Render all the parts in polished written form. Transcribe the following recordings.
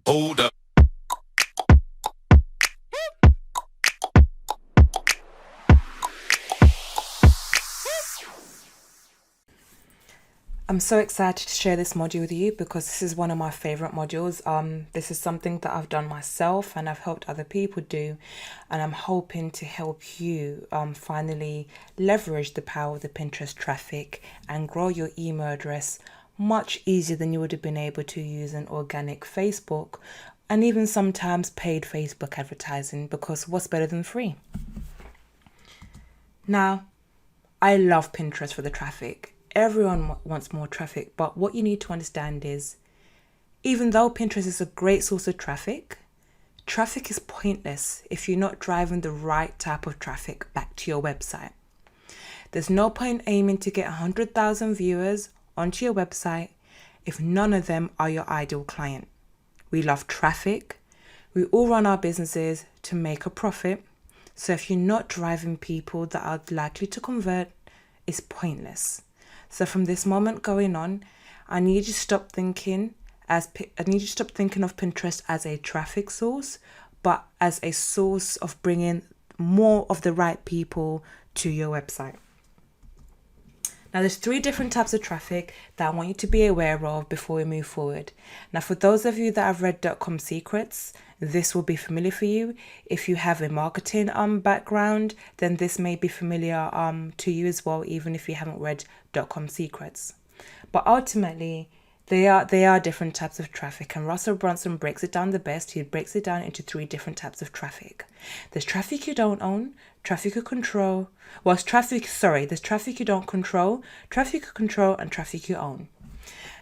Hold up. I'm so excited to share this module with you because this is one of my favorite modules. This is something that I've done myself and I've helped other people do, and I'm hoping to help you finally leverage the power of the Pinterest traffic and grow your email address much easier than you would have been able to use an organic Facebook and even sometimes paid Facebook advertising, because what's better than free? Now, I love Pinterest for the traffic. Everyone wants more traffic, but what you need to understand is, even though Pinterest is a great source of traffic, traffic is pointless if you're not driving the right type of traffic back to your website. There's no point aiming to get 100,000 viewers onto your website if none of them are your ideal client. We love traffic. We all run our businesses to make a profit. So if you're not driving people that are likely to convert, it's pointless. So from this moment going on, I need you to stop thinking of Pinterest as a traffic source, but as a source of bringing more of the right people to your website. Now, there's 3 different types of traffic that I want you to be aware of before we move forward. Now, for those of you that have read .com Secrets, this will be familiar for you. If you have a marketing background, then this may be familiar to you as well, even if you haven't read .com Secrets. But ultimately, they are different types of traffic, and Russell Brunson breaks it down the best. He breaks it down into 3 different types of traffic. There's traffic you don't own, traffic you control. There's traffic you don't control, traffic you control, and traffic you own.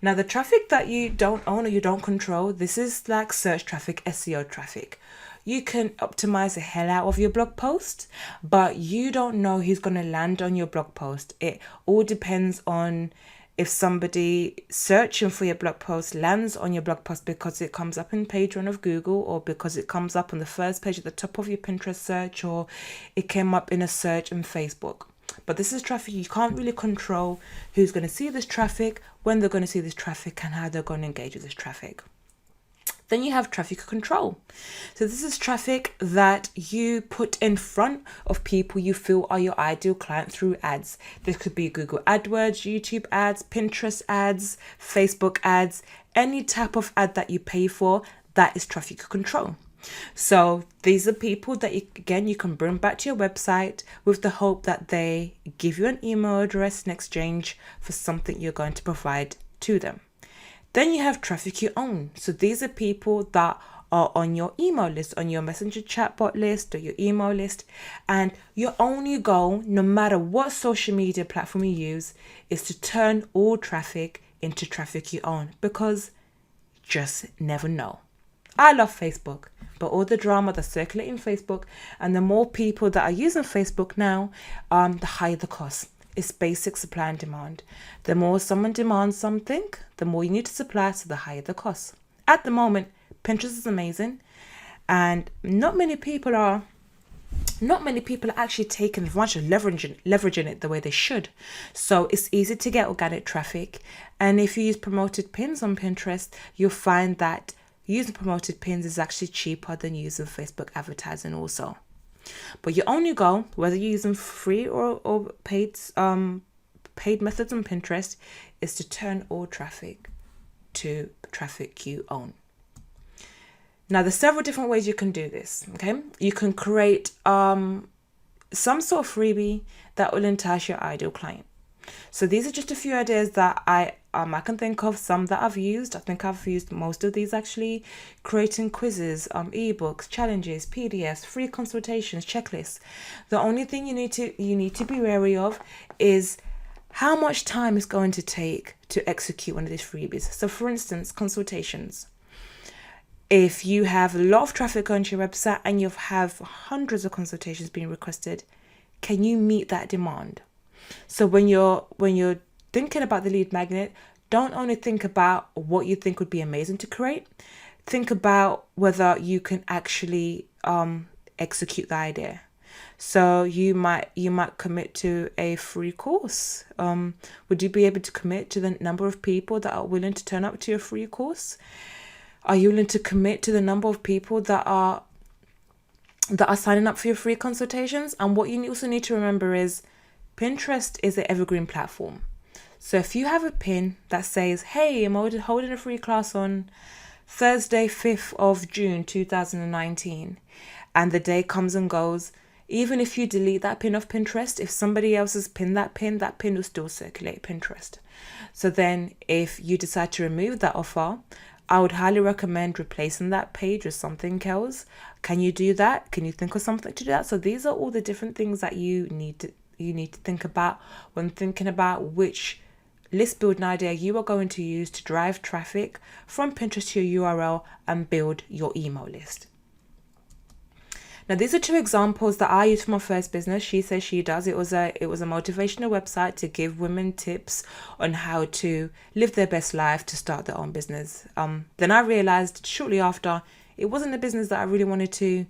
Now, the traffic that you don't own or you don't control, this is like search traffic, SEO traffic. You can optimize the hell out of your blog post, but you don't know who's going to land on your blog post. It all depends on if somebody searching for your blog post lands on your blog post because it comes up in page 1 of Google, or because it comes up on the first page at the top of your Pinterest search, or it came up in a search on Facebook. But this is traffic you can't really control who's going to see this traffic, when they're going to see this traffic, and how they're going to engage with this traffic. Then you have traffic control. So this is traffic that you put in front of people you feel are your ideal client through ads. This could be Google AdWords, YouTube ads, Pinterest ads, Facebook ads, any type of ad that you pay for, that is traffic control. So these are people that you can bring back to your website with the hope that they give you an email address in exchange for something you're going to provide to them. Then you have traffic you own. So these are people that are on your email list, on your messenger chatbot list or your email list. And your only goal, no matter what social media platform you use, is to turn all traffic into traffic you own, because you just never know. I love Facebook, but all the drama that's circulating Facebook, and the more people that are using Facebook now, the higher the cost. It's basic supply and demand. The more someone demands something, the more you need to supply, so the higher the cost. At the moment, Pinterest is amazing, and not many people are actually taking advantage of leveraging it the way they should. So it's easy to get organic traffic, and if you use promoted pins on Pinterest, you'll find that using promoted pins is actually cheaper than using Facebook advertising also. But your only goal, whether you're using free or paid methods on Pinterest, is to turn all traffic to traffic you own. Now, there's several different ways you can do this. Okay, you can create some sort of freebie that will entice your ideal client. So these are just a few ideas that I can think of, some that I've used. I think I've used most of these actually. Creating quizzes, ebooks, challenges, PDFs, free consultations, checklists. The only thing you need to be wary of is how much time it's going to take to execute one of these freebies. So for instance, consultations. If you have a lot of traffic on your website and you have hundreds of consultations being requested, can you meet that demand? So when you're thinking about the lead magnet, don't only think about what you think would be amazing to create. Think about whether you can actually execute the idea. So you might commit to a free course. Would you be able to commit to the number of people that are willing to turn up to your free course? Are you willing to commit to the number of people that are signing up for your free consultations? And what you also need to remember is Pinterest is an evergreen platform. So if you have a pin that says, hey, I'm holding a free class on Thursday, 5th of June, 2019, and the day comes and goes, even if you delete that pin off Pinterest, if somebody else has pinned that pin will still circulate Pinterest. So then if you decide to remove that offer, I would highly recommend replacing that page with something else. Can you do that? Can you think of something to do that? So these are all the different things that you need to think about when thinking about which list building idea you are going to use to drive traffic from Pinterest to your URL and build your email list. Now, these are two examples that I used for my first business, She Says She Does. It was a motivational website to give women tips on how to live their best life to start their own business. Then I realized shortly after it wasn't a business that I really wanted to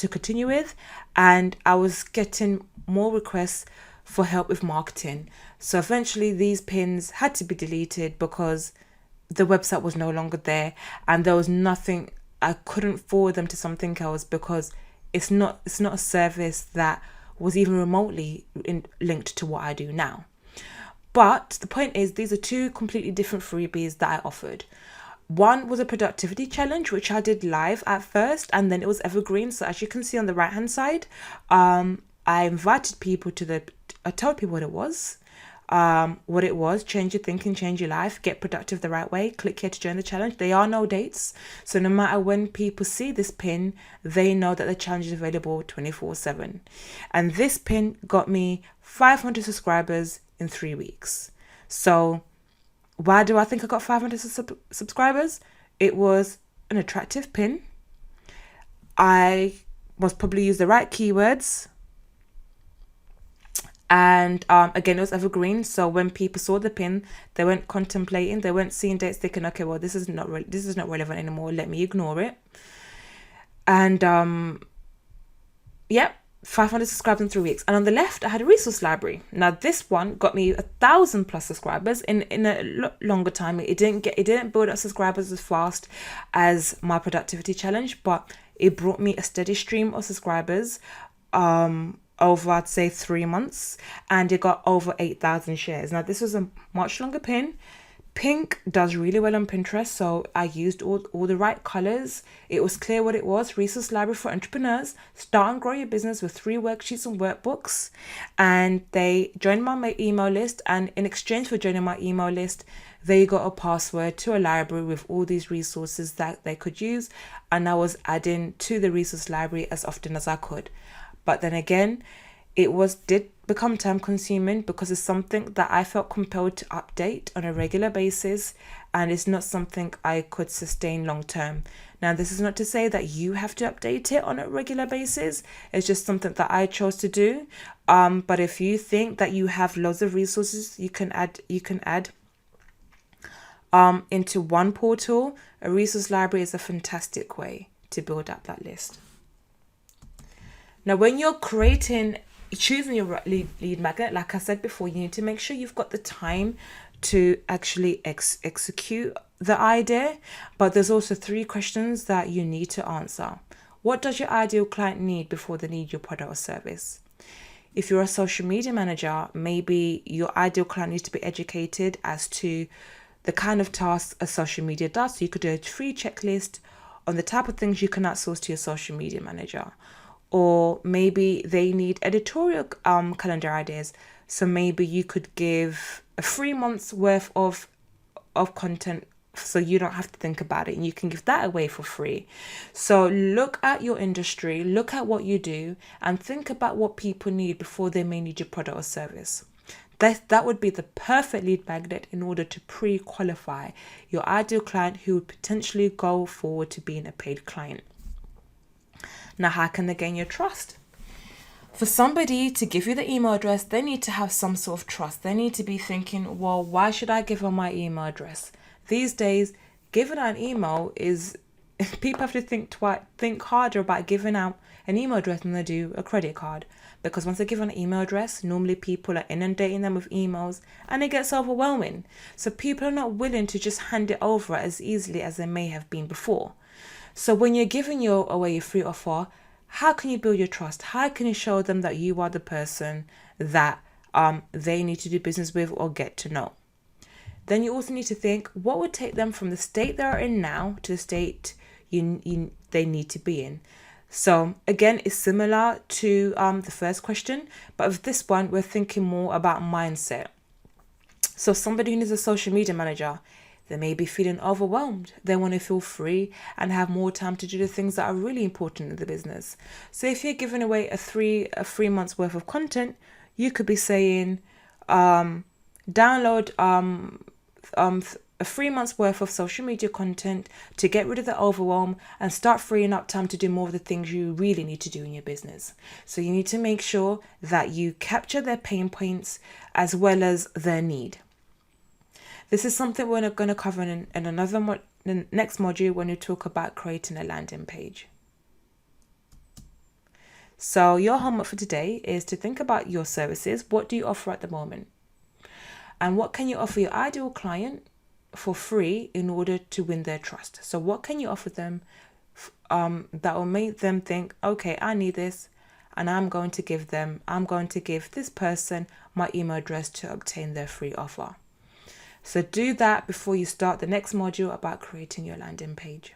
continue with, and I was getting more requests for help with marketing. So eventually these pins had to be deleted because the website was no longer there, and there was nothing, I couldn't forward them to something else because it's not a service that was even remotely linked to what I do now. But the point is, these are two completely different freebies that I offered. One was a productivity challenge, which I did live at first, and then it was evergreen. So as you can see on the right hand side, I invited people I told people what it was, change your thinking, change your life, get productive the right way, click here to join the challenge. There are no dates, so no matter when people see this pin, they know that the challenge is available 24/7. And this pin got me 500 subscribers in 3 weeks. So why do I think I got 500 subscribers? It was an attractive pin. I must probably use the right keywords. And again, it was evergreen. So when people saw the pin, they weren't contemplating, they weren't seeing dates, thinking, okay, well, this is not relevant anymore, let me ignore it. And 500 subscribers in 3 weeks. And on the left, I had a resource library. Now this one got me 1,000 plus subscribers in a longer time. It didn't build up subscribers as fast as my productivity challenge, but it brought me a steady stream of subscribers over, I'd say, 3 months, and it got over 8,000 shares. Now this was a much longer pin. Pink does really well on Pinterest, so I used all the right colors. It was clear what it was: resource library for entrepreneurs. Start and grow your business with 3 worksheets and workbooks. And they joined my email list, and in exchange for joining my email list, they got a password to a library with all these resources that they could use, and I was adding to the resource library as often as I could. But then again, it did become time consuming because it's something that I felt compelled to update on a regular basis, and it's not something I could sustain long term. Now, this is not to say that you have to update it on a regular basis. It's just something that I chose to do. But if you think that you have loads of resources you can add into one portal, a resource library is a fantastic way to build up that list. Now, when you're choosing your lead magnet, like I said before, you need to make sure you've got the time to actually execute the idea. But there's also 3 questions that you need to answer. What does your ideal client need before they need your product or service? If you're a social media manager, maybe your ideal client needs to be educated as to the kind of tasks a social media does. So you could do a free checklist on the type of things you can outsource to your social media manager. Or maybe they need editorial calendar ideas. So maybe you could give a 3 months worth of content so you don't have to think about it, and you can give that away for free. So look at your industry, look at what you do, and think about what people need before they may need your product or service. That would be the perfect lead magnet in order to pre-qualify your ideal client who would potentially go forward to being a paid client. Now, how can they gain your trust? For somebody to give you the email address, they need to have some sort of trust. They need to be thinking, well, why should I give them my email address? These days, giving out an email is people have to think harder about giving out an email address than they do a credit card. Because once they give an email address, normally people are inundating them with emails and it gets overwhelming. So people are not willing to just hand it over as easily as they may have been before. So when you're giving away your free offer, how can you build your trust? How can you show them that you are the person that they need to do business with or get to know? Then you also need to think, what would take them from the state they're in now to the state they need to be in. So again, it's similar to the first question, but with this one, we're thinking more about mindset. So somebody who needs a social media manager, they may be feeling overwhelmed. They want to feel free and have more time to do the things that are really important in the business. So if you're giving away a 3 months worth of content, you could be saying, download a 3 months worth of social media content to get rid of the overwhelm and start freeing up time to do more of the things you really need to do in your business. So you need to make sure that you capture their pain points as well as their need. This is something we're going to cover in another the next module when we talk about creating a landing page. So your homework for today is to think about your services. What do you offer at the moment? And what can you offer your ideal client for free in order to win their trust? So what can you offer them that will make them think, okay, I need this, and I'm going to give this person my email address to obtain their free offer. So do that before you start the next module about creating your landing page.